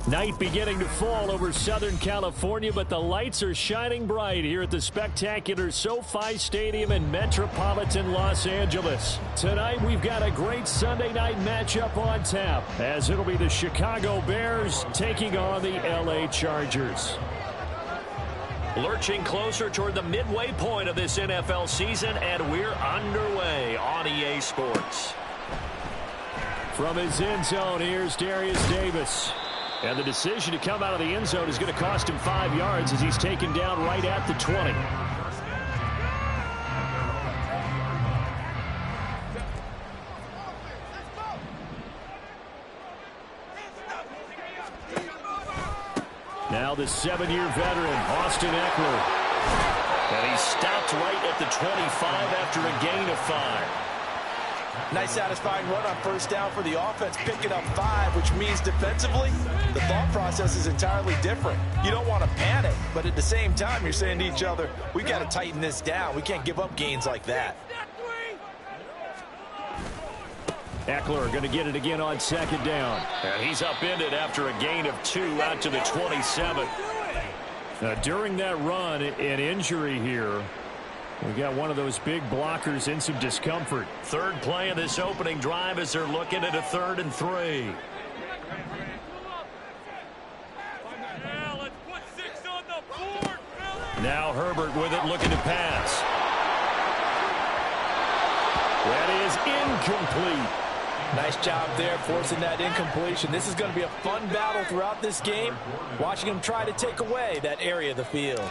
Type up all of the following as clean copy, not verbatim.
Night beginning to fall over Southern California, but the lights are shining bright here at the spectacular SoFi Stadium in metropolitan Los Angeles. Tonight, we've got a great Sunday night matchup on tap, as it'll be the Chicago Bears taking on the LA Chargers. Lurching closer toward the midway point of this NFL season, and we're underway on EA Sports. From his end zone, here's Darius Davis. And the decision to come out of the end zone is going to cost him 5 yards as he's taken down right at the 20. Now the 7-year veteran, Austin Eckler. And he stopped right at the 25 after a gain of 5. Nice satisfying run on first down for the offense, picking up 5, which means defensively, the thought process is entirely different. You don't want to panic, but at the same time, you're saying to each other, we got to tighten this down. We can't give up gains like that. Eckler going to get it again on second down. And he's upended after a gain of 2 out to the 27. During that run, an injury here. We got one of those big blockers in some discomfort. Third play of this opening drive as they're looking at a 3rd and 3. Now Herbert with it, looking to pass. That is incomplete. Nice job there forcing that incompletion. This is going to be a fun battle throughout this game, watching him try to take away that area of the field.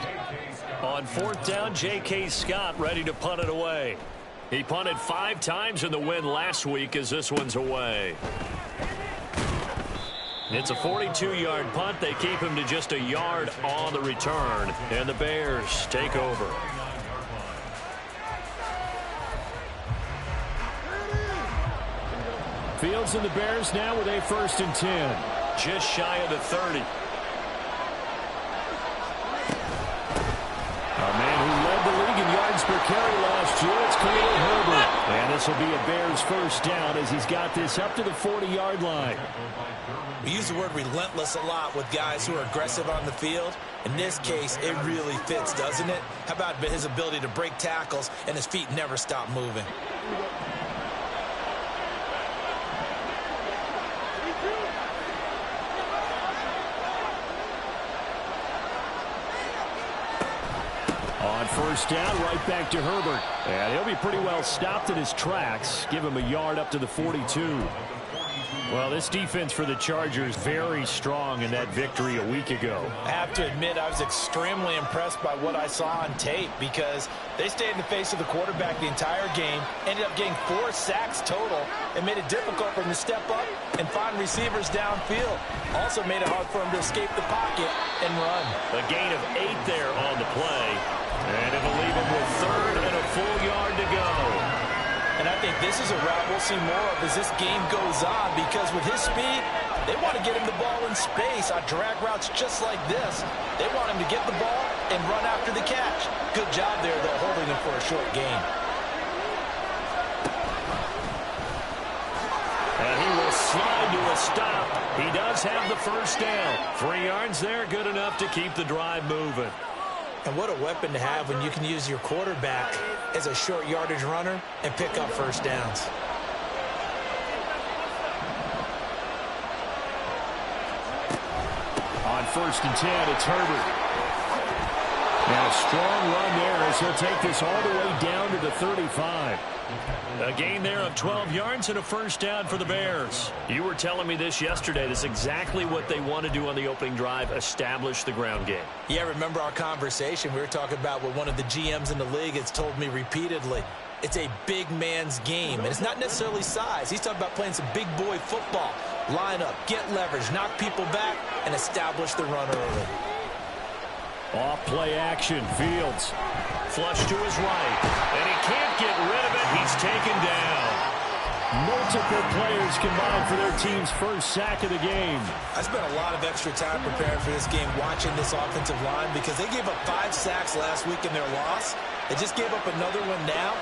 On 4th down, J.K. Scott ready to punt it away. He punted 5 times in the win last week as this one's away. It's a 42-yard punt. They keep him to just a yard on the return, and the Bears take over. Fields and the Bears now with a 1st and 10. Just shy of the 30. A man who led the league in yards per carry last year, it's Khalil Herbert. And this will be a Bears 1st down as he's got this up to the 40-yard line. We use the word relentless a lot with guys who are aggressive on the field. In this case, it really fits, doesn't it? How about his ability to break tackles and his feet never stop moving? On 1st down, right back to Herbert. And he'll be pretty well stopped in his tracks. Give him a yard up to the 42. Well, this defense for the Chargers very strong in that victory a week ago. I have to admit, I was extremely impressed by what I saw on tape because they stayed in the face of the quarterback the entire game, ended up getting 4 sacks total, and made it difficult for him to step up and find receivers downfield. Also made it hard for him to escape the pocket and run. A gain of 8 there on the play, and it'll leave him with 3rd and a full yard to go. And I think this is a route we'll see more of as this game goes on because with his speed, they want to get him the ball in space on drag routes just like this. They want him to get the ball and run after the catch. Good job there, though, holding him for a short gain. And he will slide to a stop. He does have the 1st down. 3 yards there, good enough to keep the drive moving. And what a weapon to have when you can use your quarterback as a short yardage runner and pick up 1st downs. On 1st and 10, it's Herbert. And a strong run there as he'll take this all the way down to the 35. A gain there of 12 yards and a 1st down for the Bears. You were telling me this yesterday. This is exactly what they want to do on the opening drive, establish the ground game. Yeah, remember our conversation. We were talking about what one of the GMs in the league has told me repeatedly. It's a big man's game, and it's not necessarily size. He's talking about playing some big boy football. Line up, get leverage, knock people back, and establish the run early. Off play action, Fields. Flush to his right, and he can't get rid of it. He's taken down. Multiple players combined for their team's 1st sack of the game. I spent a lot of extra time preparing for this game watching this offensive line because they gave up 5 sacks last week in their loss. They just gave up another one now.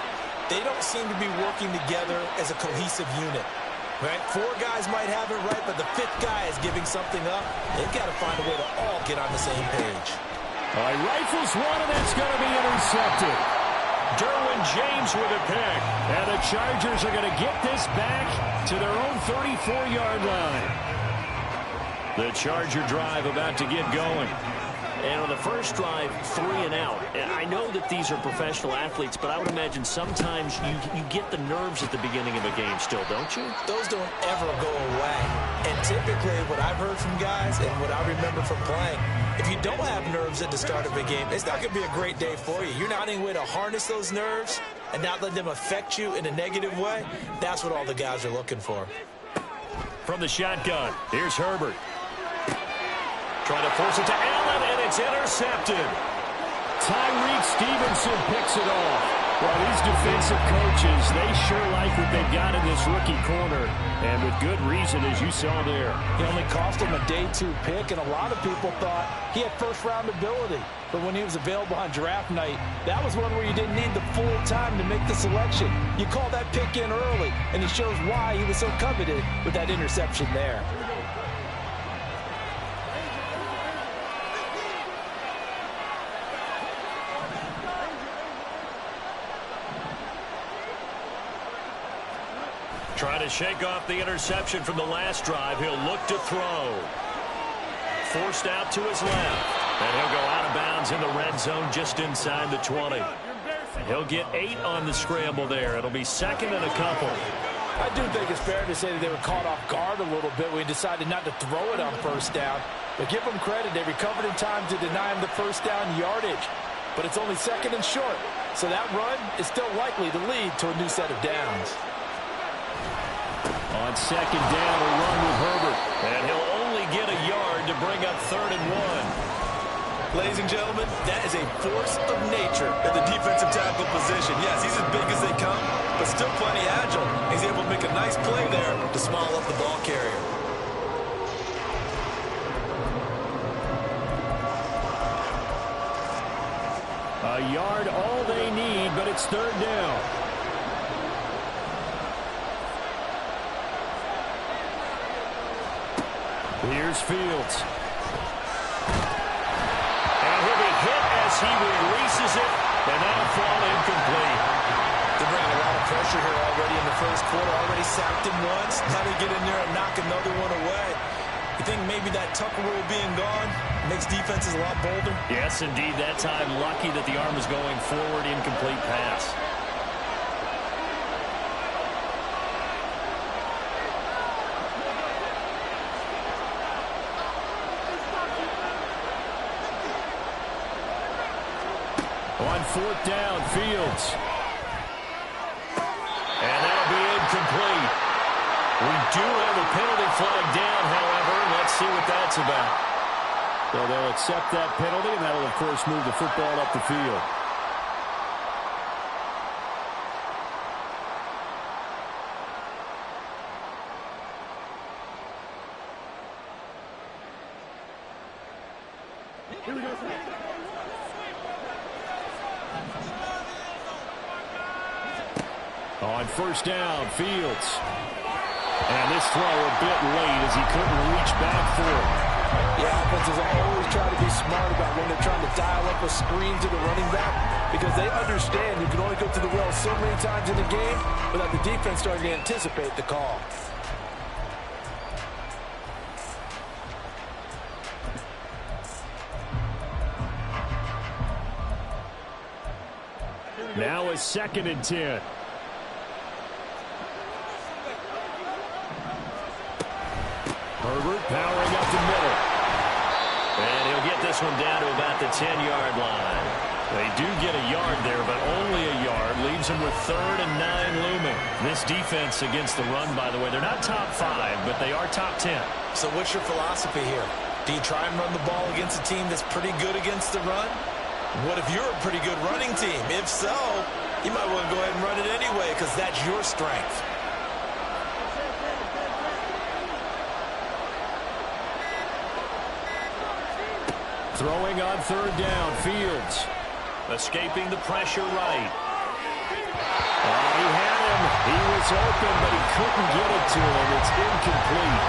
They don't seem to be working together as a cohesive unit. Right? 4 guys might have it right, but the 5th guy is giving something up. They've got to find a way to all get on the same page. All right, rifles one, and that's going to be intercepted. Derwin James with a pick. And the Chargers are going to get this back to their own 34-yard line. The Charger drive about to get going. And on the first drive, 3 and out. And I know that these are professional athletes, but I would imagine sometimes you get the nerves at the beginning of a game still, don't you? Those don't ever go away. And typically what I've heard from guys and what I remember from playing, if you don't have nerves at the start of a game, it's not going to be a great day for you. You're not any way to harness those nerves and not let them affect you in a negative way. That's what all the guys are looking for. From the shotgun, here's Herbert. Trying to force it to Allen, and it's intercepted. Tyreek Stevenson picks it off. Well, these defensive coaches, they sure like what they've got in this rookie corner, and with good reason, as you saw there. He only cost him a day 2 pick, and a lot of people thought he had first-round ability. But when he was available on draft night, that was one where you didn't need the full time to make the selection. You call that pick in early, and it shows why he was so coveted with that interception there. Trying to shake off the interception from the last drive. He'll look to throw. Forced out to his left. And he'll go out of bounds in the red zone just inside the 20. He'll get 8 on the scramble there. It'll be 2nd and a couple. I do think it's fair to say that they were caught off guard a little bit when he decided not to throw it on first down. But give them credit. They recovered in time to deny him the first down yardage. But it's only 2nd and short. So that run is still likely to lead to a new set of downs. On 2nd down, a run with Herbert. And he'll only get a yard to bring up 3rd and 1. Ladies and gentlemen, that is a force of nature at the defensive tackle position. Yes, he's as big as they come, but still plenty agile. He's able to make a nice play there to small up the ball carrier. A yard, all they need, but it's 3rd down. Here's Fields. And he'll be hit as he releases it, and that'll fall incomplete. They're bringing a lot of pressure here already in the first quarter. Already sacked him once. Now they get in there and knock another one away. You think maybe that Tucker rule being gone makes defenses a lot bolder? Yes, indeed. That time, lucky that the arm was going forward, incomplete pass. On 4th down, Fields. And that'll be incomplete. We do have a penalty flag down, however. Let's see what that's about. So they'll accept that penalty, and that'll, of course, move the football up the field. Here we go. On 1st down, Fields. And this throw a bit late as he couldn't reach back for it. Yeah, offenses always try to be smart about when they're trying to dial up a screen to the running back because they understand you can only go to the well so many times in the game without the defense starting to anticipate the call. Now a 2nd and 10. Herbert powering up the middle. And he'll get this one down to about the 10-yard line. They do get a yard there, but only a yard. Leaves them with 3rd and 9 looming. This defense against the run, by the way, they're not top 5, but they are top 10. So what's your philosophy here? Do you try and run the ball against a team that's pretty good against the run? What if you're a pretty good running team? If so, you might want to go ahead and run it anyway because that's your strength. Throwing on 3rd down, Fields. Escaping the pressure right. He had him. He was open, but he couldn't get it to him. It's incomplete.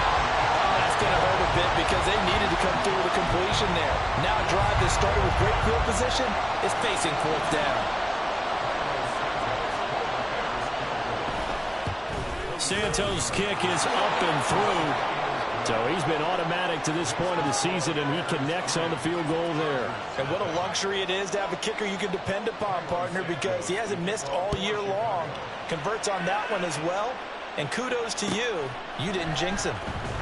That's going to hurt a bit because they needed to come through with a completion there. Now a drive that started with great field position is facing fourth down. Santos' kick is up and through. So he's been automatic to this point of the season, and he connects on the field goal there. And what a luxury it is to have a kicker you can depend upon, partner, because he hasn't missed all year long. Converts on that one as well. And kudos to you. You didn't jinx him.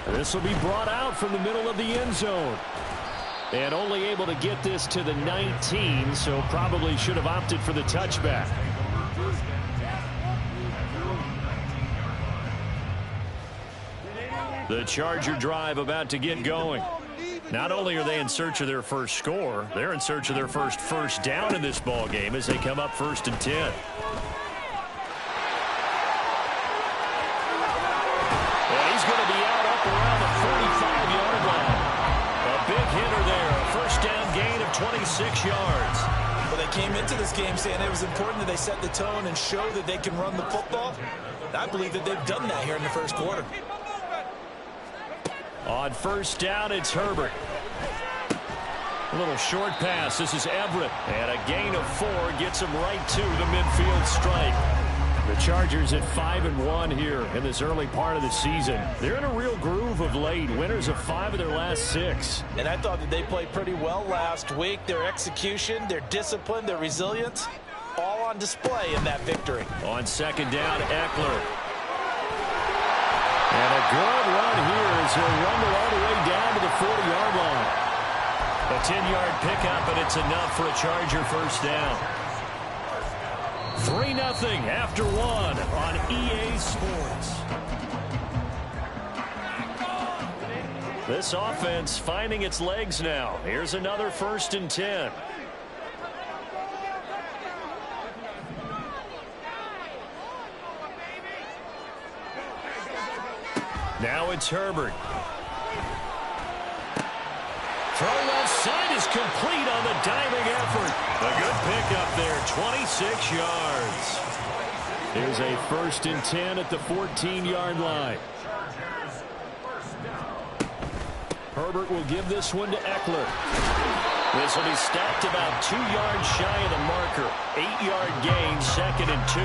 This will be brought out from the middle of the end zone. And only able to get this to the 19, so probably should have opted for the touchback. The Charger drive about to get going. Not only are they in search of their first score, they're in search of their first down in this ball game as they come up 1st and 10. And he's going to be out up around the 45-yard line. A big hitter there. A first down gain of 26 yards. Well, they came into this game saying it was important that they set the tone and show that they can run the football. I believe that they've done that here in the first quarter. On first down, it's Herbert. A little short pass. This is Everett. And a gain of 4 gets him right to the midfield stripe. The Chargers at 5-1 here in this early part of the season. They're in a real groove of late. Winners of 5 of their last 6. And I thought that they played pretty well last week. Their execution, their discipline, their resilience, all on display in that victory. On second down, Eckler. And a good run here as he'll rumble all the way down to the 40-yard line. A 10-yard pickup, and it's enough for a Charger first down. 3-0 after 1 on EA Sports. This offense finding its legs now. Here's another 1st and 10. Now it's Herbert. Throw left side is complete on the diving effort. A good pickup there, 26 yards. Here's a 1st and 10 at the 14-yard line. Herbert will give this one to Eckler. This will be stacked about 2 yards shy of the marker. 8-yard gain, 2nd and 2.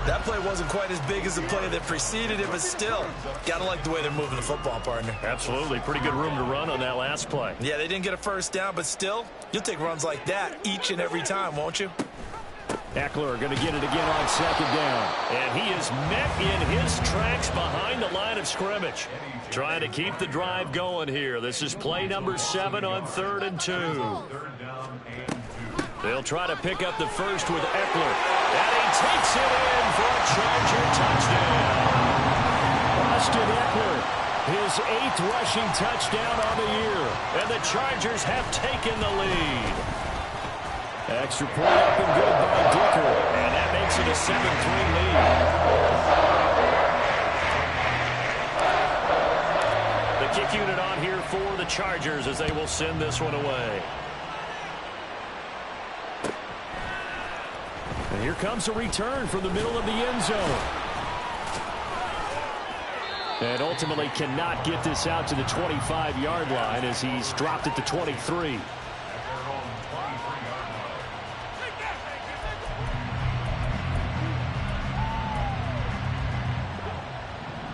That play wasn't quite as big as the play that preceded it, but still, got to like the way they're moving the football, partner. Absolutely. Pretty good room to run on that last play. Yeah, they didn't get a first down, but still, you'll take runs like that each and every time, won't you? Eckler going to get it again on second down. And he is met in his tracks behind the line of scrimmage. Trying to keep the drive going here. This is play number 7 on 3rd and 2. They'll try to pick up the first with Eckler. And he takes it in for a Charger touchdown. Austin Eckler, his 8th rushing touchdown on the year. And the Chargers have taken the lead. Extra point up and good by Dicker. And that makes it a 7-3 lead. The kick unit on here for the Chargers as they will send this one away. And here comes a return from the middle of the end zone. And ultimately cannot get this out to the 25-yard line as he's dropped at the 23.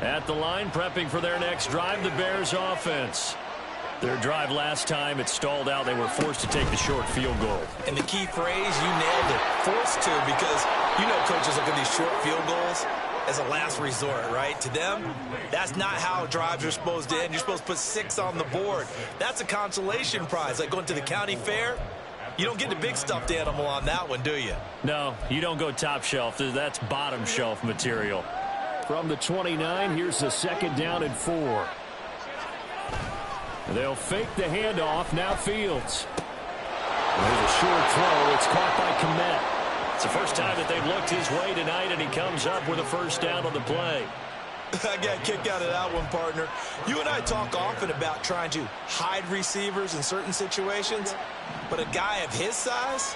At the line, prepping for their next drive, the Bears offense. Their drive last time, it stalled out. They were forced to take the short field goal. And the key phrase, you nailed it, forced to, because you know coaches look at these short field goals as a last resort, right? To them, that's not how drives are supposed to end. You're supposed to put 6 on the board. That's a consolation prize, like going to the county fair. You don't get the big stuffed animal on that one, do you? No, you don't go top shelf. That's bottom shelf material. From the 29, here's the 2nd down and 4. They'll fake the handoff. Now Fields. There's a short throw. It's caught by Kmet. It's the first time that they've looked his way tonight, and he comes up with a first down on the play. I got a kick out of that one, partner. You and I talk often about trying to hide receivers in certain situations, but a guy of his size,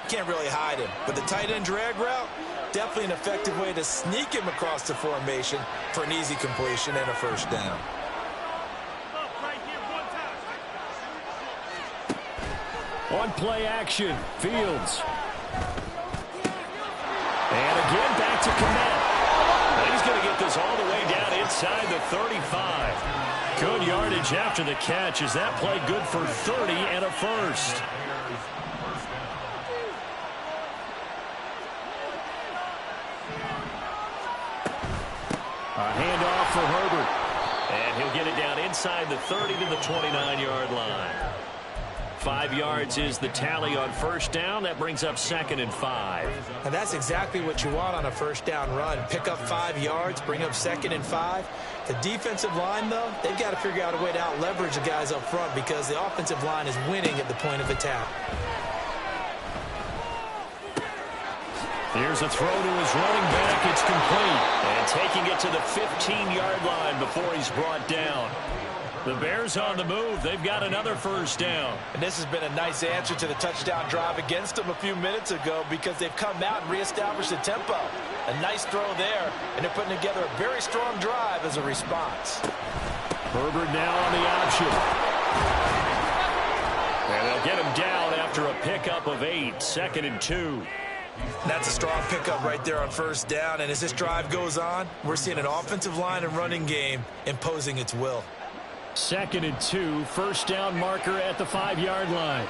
can't really hide him. But the tight end drag route, definitely an effective way to sneak him across the formation for an easy completion and a first down. On play action, Fields. And again, back to Komet. And he's going to get this all the way down inside the 35. Good yardage after the catch. Is that play good for 30 and a first? A handoff for Herbert. And he'll get it down inside the 30 to the 29-yard line. 5 yards is the tally on first down. That brings up 2nd and 5. And that's exactly what you want on a first down run. Pick up 5 yards, bring up 2nd and 5. The defensive line, though, they've got to figure out a way to out-leverage the guys up front because the offensive line is winning at the point of attack. Here's a throw to his running back. It's complete. And taking it to the 15-yard line before he's brought down. The Bears on the move. They've got another first down. And this has been a nice answer to the touchdown drive against them a few minutes ago because they've come out and reestablished the tempo. A nice throw there, and they're putting together a very strong drive as a response. Herbert now on the option. And they'll get him down after a pickup of 8. 2nd and 2. That's a strong pickup right there on first down. And as this drive goes on, we're seeing an offensive line and running game imposing its will. 2nd and 2, first down marker at the 5-yard line.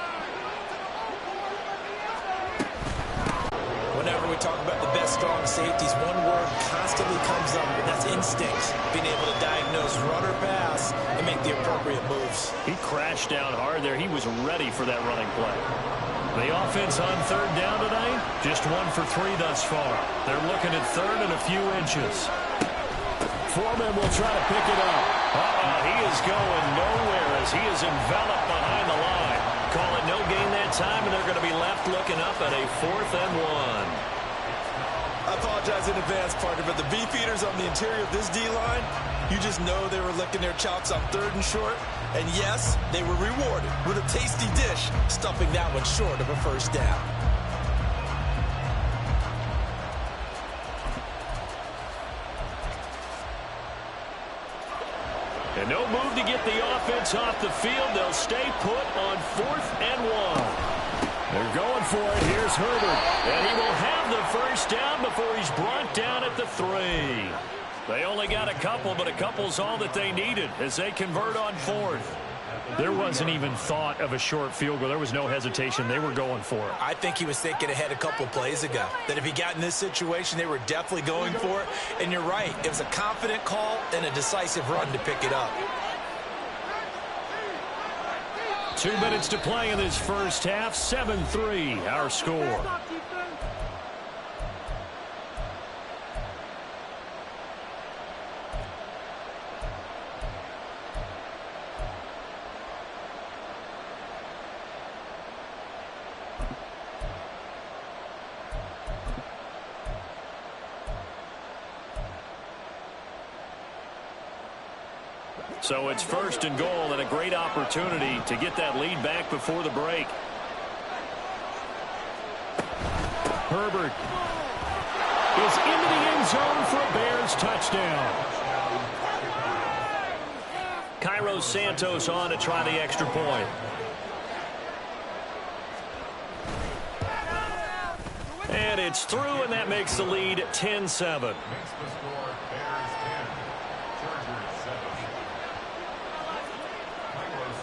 Whenever we talk about the best strong safeties, one word constantly comes up, and that's instinct. Being able to diagnose run or pass and make the appropriate moves. He crashed down hard there. He was ready for that running play. The offense on third down today, just 1 for 3 thus far. They're looking at third and a few inches. Foreman will try to pick it up. He is going nowhere as he is enveloped behind the line. Call it no gain that time, and they're going to be left looking up at a 4th and 1. I apologize in advance, partner, but the beefeaters on the interior of this D-line, you just know they were licking their chops on 3rd and short. And yes, they were rewarded with a tasty dish, stuffing that one short of a first down. And no move to get the offense off the field. They'll stay put on 4th and 1. They're going for it. Here's Herbert. And he will have the first down before he's brought down at the 3. They only got a couple, but a couple's all that they needed as they convert on 4th. There wasn't even thought of a short field goal. There was no hesitation. They were going for it. I think he was thinking ahead a couple plays ago. That if he got in this situation, they were definitely going for it. And you're right. It was a confident call and a decisive run to pick it up. 2 minutes to play in this first half. 7-3, our score. So it's 1st and goal and a great opportunity to get that lead back before the break. Herbert is into the end zone for a Bears touchdown. Cairo Santos on to try the extra point. And it's through, and that makes the lead 10-7.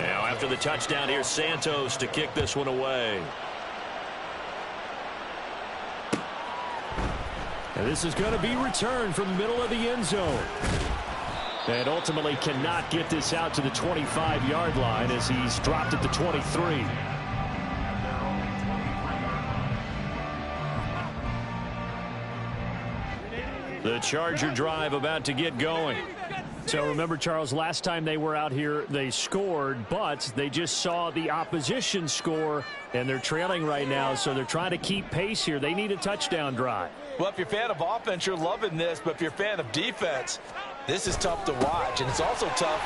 Now after the touchdown, here's Santos to kick this one away. And this is going to be returned from the middle of the end zone. And ultimately cannot get this out to the 25-yard line as he's dropped at the 23. The Charger drive about to get going. So remember, Charles, last time they were out here, they scored, but they just saw the opposition score, and they're trailing right now, so they're trying to keep pace here. They need a touchdown drive. Well, if you're a fan of offense, you're loving this, but if you're a fan of defense, This is tough to watch, and it's also tough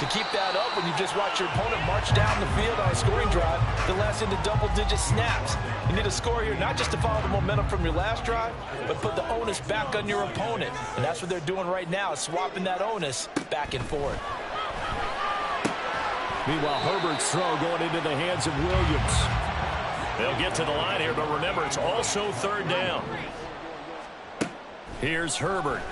to keep that up when you just watch your opponent march down the field on a scoring drive that lasts into double-digit snaps. You need a score here not just to follow the momentum from your last drive, but put the onus back on your opponent. And that's what they're doing right now, swapping that onus back and forth. Meanwhile, Herbert's throw going into the hands of Williams. They'll get to the line here, but remember, it's also third down. Here's Herbert.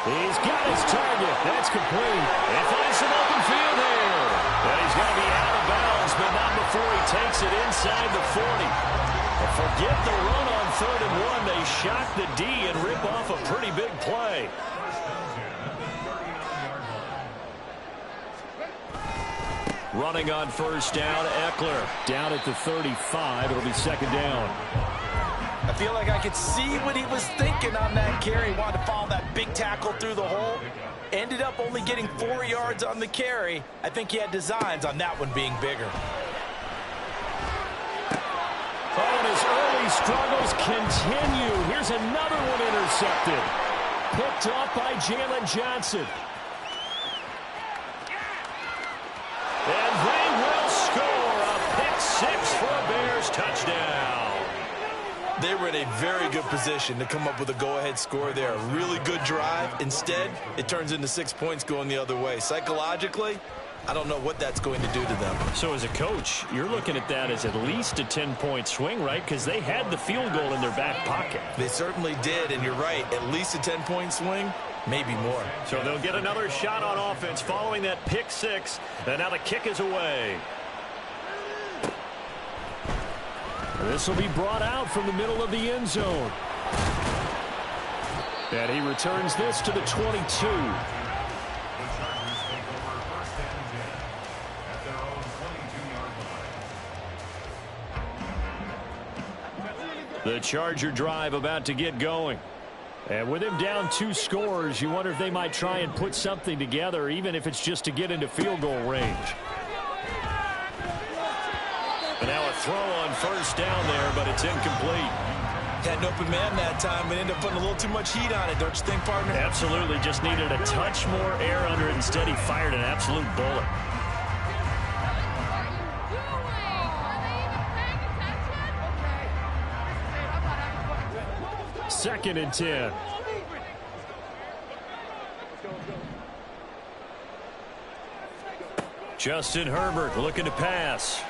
He's got his target. That's complete. He finds some open field here. And he's going to be out of bounds, but not before he takes it inside the 40. But forget the run on 3rd and 1. They shock the D and rip off a pretty big play. Running on first down, Eckler. Down at the 35. It'll be second down. I feel like I could see what he was thinking on that carry. He wanted to follow that big tackle through the hole. Ended up only getting 4 yards on the carry. I think he had designs on that one being bigger. Oh, and his early struggles continue. Here's another one intercepted. Picked off by Jalen Johnson. And they will score a pick-6 for a Bears touchdown. They were in a very good position to come up with a go-ahead score there. A really good drive. Instead, it turns into 6 points going the other way. Psychologically, I don't know what that's going to do to them. So as a coach, you're looking at that as at least a 10-point swing, right? Because they had the field goal in their back pocket. They certainly did, and you're right. At least a 10-point swing, maybe more. So they'll get another shot on offense following that pick-6, and now the kick is away. This will be brought out from the middle of the end zone. And he returns this to the 22. The Charger drive about to get going. And with him down 2 scores, you wonder if they might try and put something together, even if it's just to get into field goal range. And now a throw on first down there, but it's incomplete. Had an open man that time and ended up putting a little too much heat on it, don't you think, partner? Absolutely. Just needed a touch more air under it. Instead, he fired an absolute bullet. Second and 10. Justin Herbert looking to pass.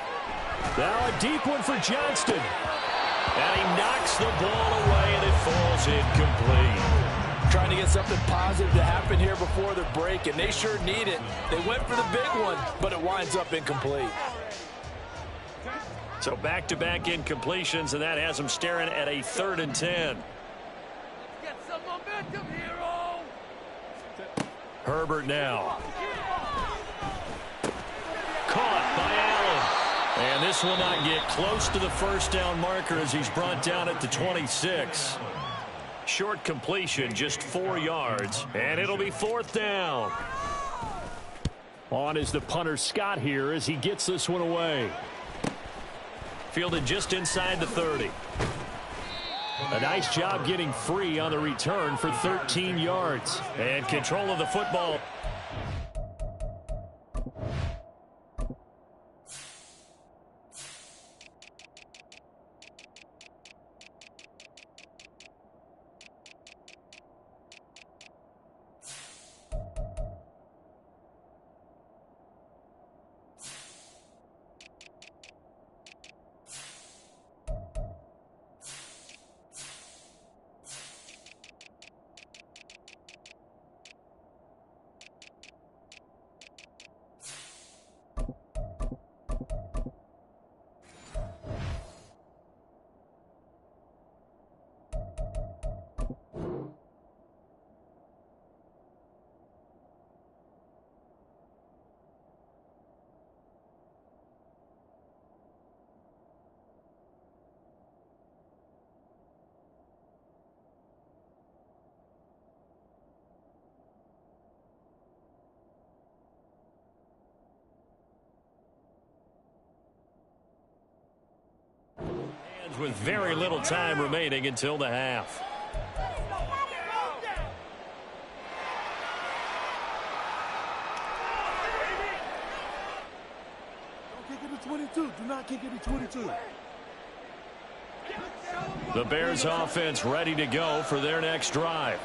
Now a deep one for Johnston. And he knocks the ball away, and it falls incomplete. Trying to get something positive to happen here before the break, and they sure need it. They went for the big one, but it winds up incomplete. So back-to-back incompletions, and that has them staring at a 3rd and 10. Get some momentum, hero. Herbert now. Caught by Allen. And this will not get close to the first down marker as he's brought down at the 26. Short completion, just 4 yards, and it'll be 4th down. On is the punter Scott here as he gets this one away. Fielded just inside the 30. A nice job getting free on the return for 13 yards. And control of the football. With very little time remaining until the half. 22. Do not kick any 22. The Bears offense ready to go for their next drive.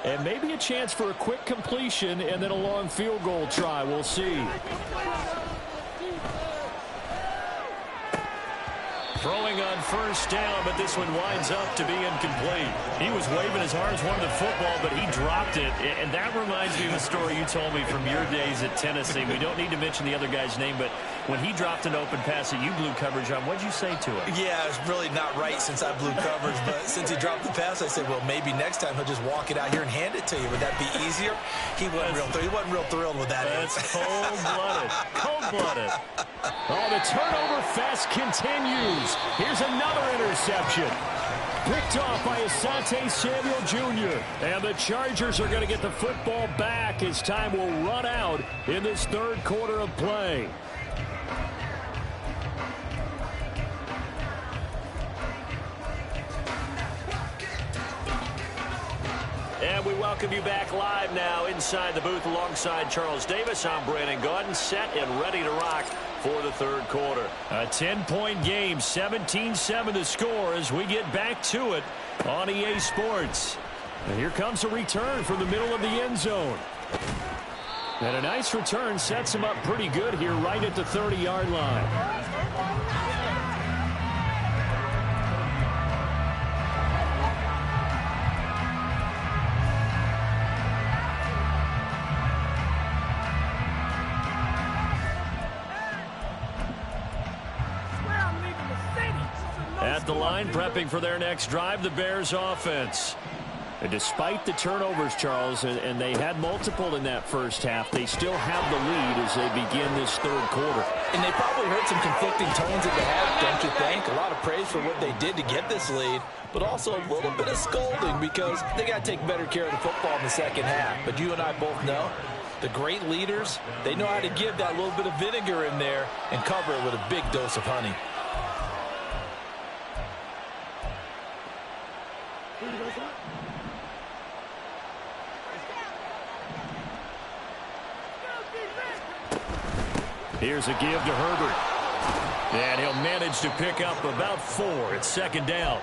And maybe a chance for a quick completion and then a long field goal try. We'll see. Throwing on first down, but this one winds up to be incomplete. He was waving as hard as wanted the football, but he dropped it. And that reminds me of a story you told me from your days at Tennessee. We don't need to mention the other guy's name, but when he dropped an open pass that you blew coverage on, what'd you say to him? Yeah, it's really not right since I blew coverage, but since he dropped the pass, I said, well, maybe next time he'll just walk it out here and hand it to you. Would that be easier? He wasn't real thrilled with that. That's cold-blooded. Cold-blooded. Oh, the turnover fest continues. Here's another interception. Picked off by Asante Samuel Jr. And the Chargers are going to get the football back as time will run out in this third quarter of play. And we welcome you back live now inside the booth alongside Charles Davis. I'm Brandon Gaudin, set and ready to rock for the third quarter. A 10-point game, 17-7 the score as we get back to it on EA Sports. And here comes a return from the middle of the end zone. And a nice return sets him up pretty good here right at the 30-yard line. At the line, prepping for their next drive, the Bears offense. And despite the turnovers, Charles, and they had multiple in that first half, they still have the lead as they begin this third quarter. And they probably heard some conflicting tones at the half, don't you think? A lot of praise for what they did to get this lead, but also a little bit of scolding because they got to take better care of the football in the second half. But you and I both know the great leaders, they know how to give that little bit of vinegar in there and cover it with a big dose of honey. Here's a give to Herbert. And he'll manage to pick up about 4. It's second down.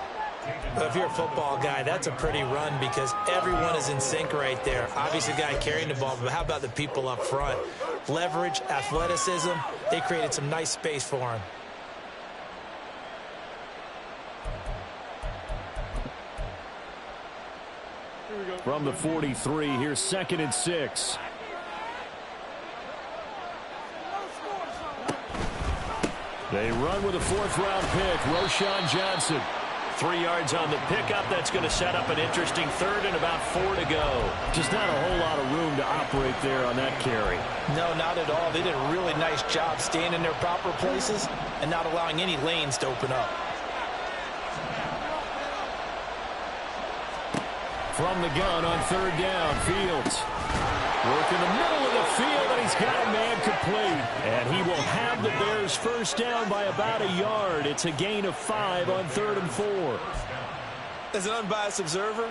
If you're a football guy, that's a pretty run because everyone is in sync right there. Obviously, the guy carrying the ball, but how about the people up front? Leverage, athleticism, they created some nice space for him. From the 43, here's 2nd and 6. They run with a 4th-round pick, Roschon Johnson. 3 yards on the pickup. That's going to set up an interesting third and about 4 to go. Just not a whole lot of room to operate there on that carry. No, not at all. They did a really nice job staying in their proper places and not allowing any lanes to open up. From the gun on 3rd down, Fields. Work in the middle of the field, and he's got a man complete. And he will have the Bears first down by about a yard. It's a gain of 5 on 3rd and 4. As an unbiased observer,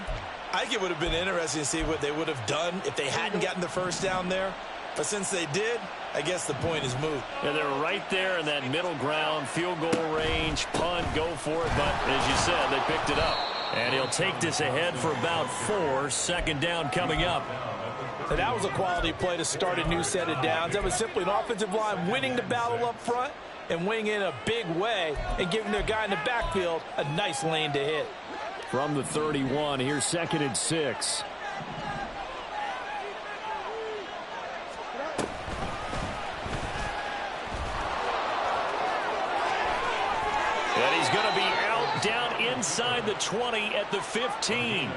I think it would have been interesting to see what they would have done if they hadn't gotten the first down there. But since they did, I guess the point is moot. Yeah, they're right there in that middle ground, field goal range, punt, go for it. But as you said, they picked it up. And he'll take this ahead for about 4. Second down coming up. And that was a quality play to start a new set of downs. That was simply an offensive line winning the battle up front and winning in a big way and giving their guy in the backfield a nice lane to hit. From the 31, here's 2nd and 6. And he's going to be out down inside the 20 at the 15.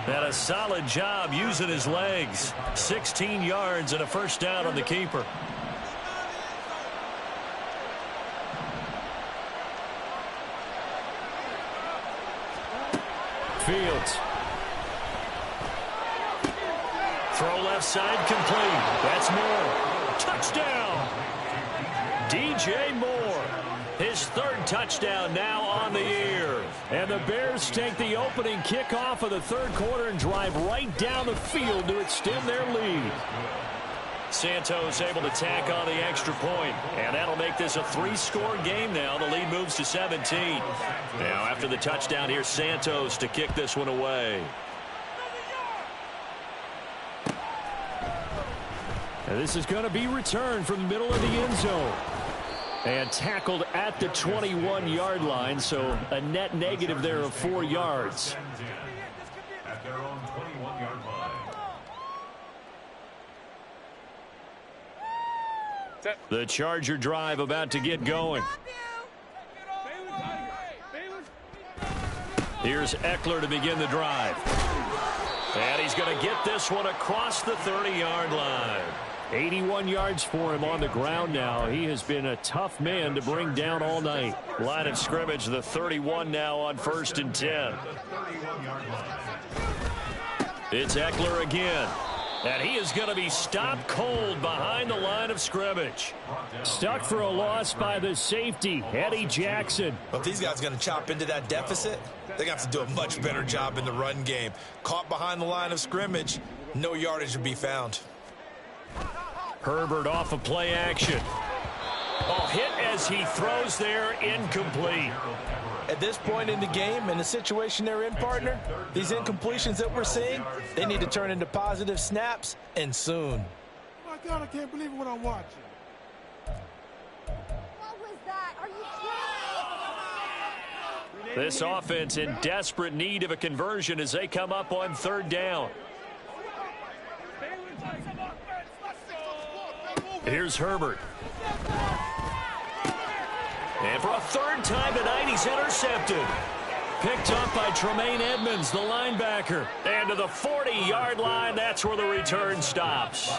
And a solid job using his legs. 16 yards and a first down on the keeper. Fields. Throw left side complete. That's Moore. Touchdown. DJ Moore. His 3rd touchdown now on the year. And the Bears take the opening kickoff of the third quarter and drive right down the field to extend their lead. Santos able to tack on the extra point, and that'll make this a 3-score game now. The lead moves to 17. Now, after the touchdown, here's Santos to kick this one away. And this is going to be returned from the middle of the end zone. And tackled at the 21-yard line, so a net negative there of 4 yards. At their own 21-yard line. The Charger drive about to get going. Here's Eckler to begin the drive. And he's going to get this one across the 30-yard line. 81 yards for him on the ground now. He has been a tough man to bring down all night. Line of scrimmage, the 31 now on 1st and 10. It's Eckler again. And he is going to be stopped cold behind the line of scrimmage. Stuck for a loss by the safety, Eddie Jackson. Well, if these guys are going to chop into that deficit, they're going to have to do a much better job in the run game. Caught behind the line of scrimmage, no yardage to be found. Herbert off of play action. Oh, hit as he throws there, incomplete. At this point in the game, in the situation they're in, partner, these incompletions that we're seeing, they need to turn into positive snaps, and soon. Oh my God, I can't believe what I'm watching. What was that? Are you kidding? This offense in desperate need of a conversion as they come up on 3rd down. Here's Herbert. And for a 3rd time tonight, he's intercepted. Picked up by Tremaine Edmonds, the linebacker. And to the 40-yard line, that's where the return stops.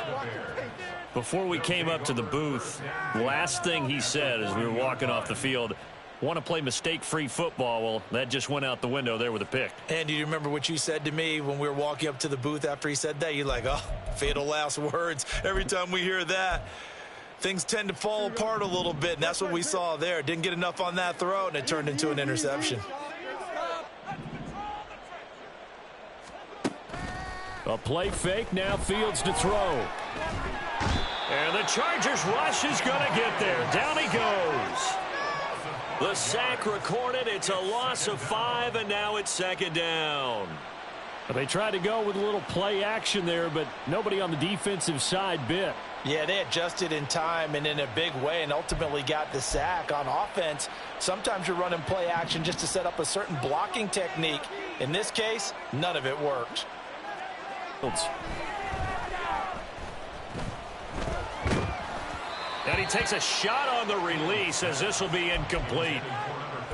Before we came up to the booth, last thing he said as we were walking off the field, want to play mistake-free football. Well, that just went out the window there with a pick. And do you remember what you said to me when we were walking up to the booth after he said that? You're like, oh, fatal last words. Every time we hear that, things tend to fall apart a little bit, and that's what we saw there. Didn't get enough on that throw, and it turned into an interception. A play fake, now Fields to throw. And the Chargers rush is going to get there. Down he goes. The sack recorded. It's a loss of 5, and now it's 2nd down. They tried to go with a little play action there, but nobody on the defensive side bit. Yeah, they adjusted in time and in a big way and ultimately got the sack. On offense, sometimes you're running play action just to set up a certain blocking technique. In this case, none of it worked. And he takes a shot on the release as this will be incomplete.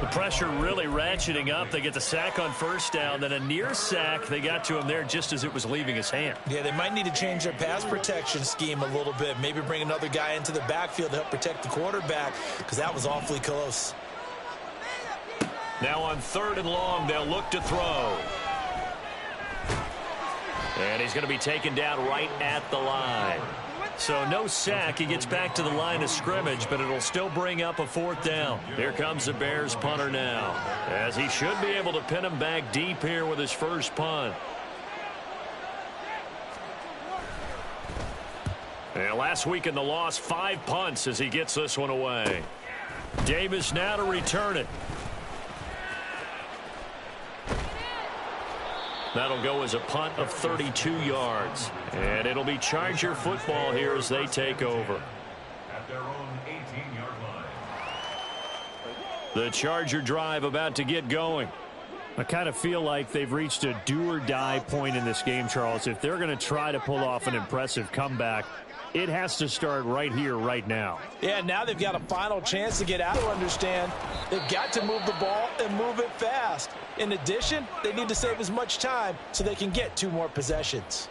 The pressure really ratcheting up. They get the sack on 1st down, then a near sack. They got to him there just as it was leaving his hand. Yeah, they might need to change their pass protection scheme a little bit. Maybe bring another guy into the backfield to help protect the quarterback, because that was awfully close. Now on 3rd and long, they'll look to throw. And he's going to be taken down right at the line. So no sack. He gets back to the line of scrimmage, but it'll still bring up a 4th down. Here comes the Bears punter now, as he should be able to pin him back deep here with his first punt. And last week in the loss, 5 punts as he gets this one away. Davis now to return it. That'll go as a punt of 32 yards. And it'll be Charger football here as they take over. At their own 18-yard line. The Charger drive about to get going. I kind of feel like they've reached a do-or-die point in this game, Charles. If they're going to try to pull off an impressive comeback, it has to start right here, right now. Yeah, now they've got a final chance to get out. To understand, they've got to move the ball and move it fast. In addition, they need to save as much time so they can get 2 more possessions.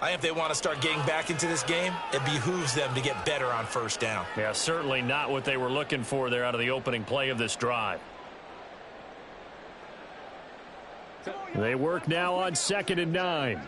I think if they want to start getting back into this game, it behooves them to get better on 1st down. Yeah, certainly not what they were looking for there out of the opening play of this drive. They work now on 2nd and 9.